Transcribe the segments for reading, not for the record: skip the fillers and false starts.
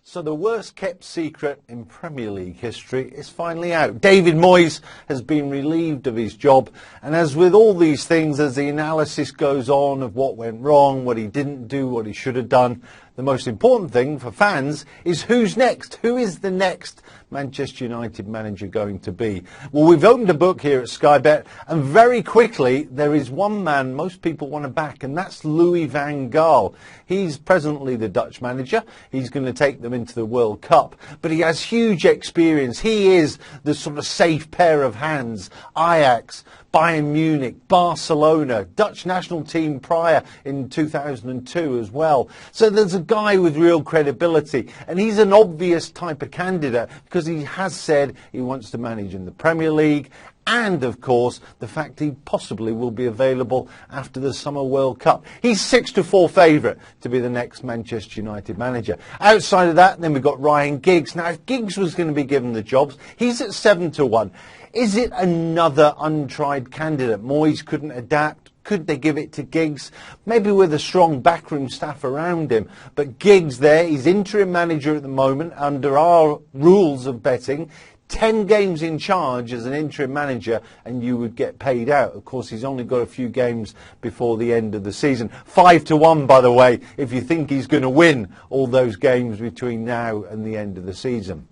So the worst kept secret in Premier League history is finally out. David Moyes has been relieved of his job, and as with all these things, as the analysis goes on of what went wrong, what he didn't do, what he should have done, the most important thing for fans is who's next. Who is the next Manchester United manager going to be? Well, we've opened a book here at Sky Bet, and very quickly there is one man most people want to back, and that's Louis van Gaal. He's presently the Dutch manager. He's going to take them into the World Cup, but he has huge experience. He is the sort of safe pair of hands. Ajax, Bayern Munich, Barcelona, Dutch national team prior in 2002 as well. So there's a guy with real credibility, and he's an obvious type of candidate because he has said he wants to manage in the Premier League, and of course the fact he possibly will be available after the Summer World Cup. He's 6-4 favourite to be the next Manchester United manager. Outside of that, then we've got Ryan Giggs. Now, if Giggs was going to be given the jobs, he's at 7-1. Is it another untried candidate? Moyes couldn't adapt. Could they give it to Giggs? Maybe with a strong backroom staff around him. But Giggs there, he's interim manager at the moment under our rules of betting. 10 games in charge as an interim manager and you would get paid out. Of course, he's only got a few games before the end of the season. 5-1, by the way, if you think he's going to win all those games between now and the end of the season.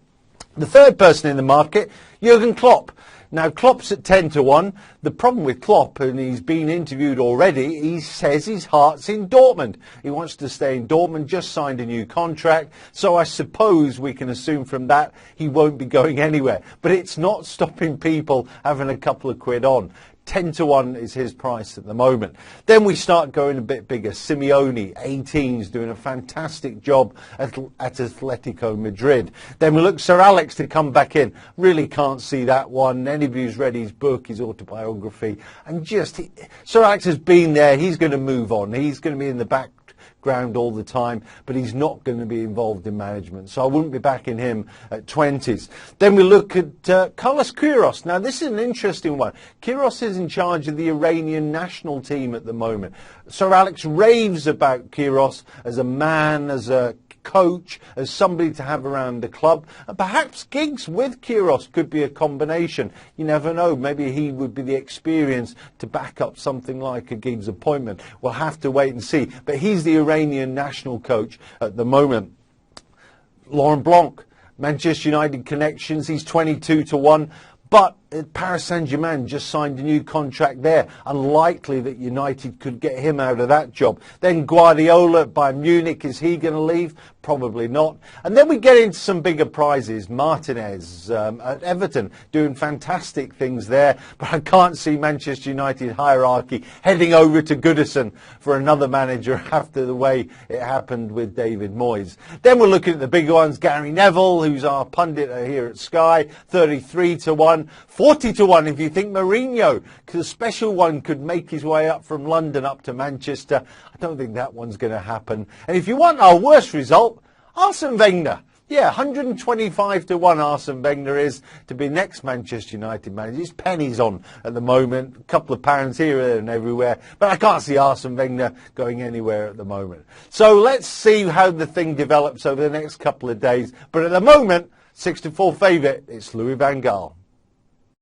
The third person in the market, Jurgen Klopp. Now, Klopp's at 10-1. The problem with Klopp, and he's been interviewed already, he says his heart's in Dortmund. He wants to stay in Dortmund, just signed a new contract. So I suppose we can assume from that he won't be going anywhere. But it's not stopping people having a couple of quid on. 10-1 is his price at the moment. Then we start going a bit bigger. Simeone, 18's doing a fantastic job at Atletico Madrid. Then we look Sir Alex to come back in. Really can't see that one. Anybody who's read his book, his autobiography, and Sir Alex has been there. He's going to move on. He's going to be in the background all the time, but he's not going to be involved in management, so I wouldn't be backing him at 20s. Then we look at Carlos Queiroz. Now, this is an interesting one. Queiroz is in charge of the Iranian national team at the moment. Sir Alex raves about Queiroz as a man, as a coach, as somebody to have around the club, and perhaps Giggs with Queiroz could be a combination. You never know, maybe he would be the experience to back up something like a Giggs appointment. We'll have to wait and see, but he's the Iranian national coach at the moment. Laurent Blanc, Manchester United connections, he's 22-1, but Paris Saint-Germain just signed a new contract there. Unlikely that United could get him out of that job. Then Guardiola at Bayern Munich, is he going to leave? Probably not. And then we get into some bigger prizes. Martinez at Everton doing fantastic things there, but I can't see Manchester United hierarchy heading over to Goodison for another manager after the way it happened with David Moyes. Then we're looking at the bigger ones. Gary Neville, who's our pundit here at Sky, 33-1. 40-1 if you think Mourinho, because a special one could make his way up from London up to Manchester. I don't think that one's going to happen. And if you want our worst result, Arsene Wenger. Yeah, 125-1 Arsene Wenger is to be next Manchester United manager. His pennies on at the moment, a couple of pounds here, there and everywhere. But I can't see Arsene Wenger going anywhere at the moment. So let's see how the thing develops over the next couple of days. But at the moment, 6-4 favourite, it's Louis van Gaal.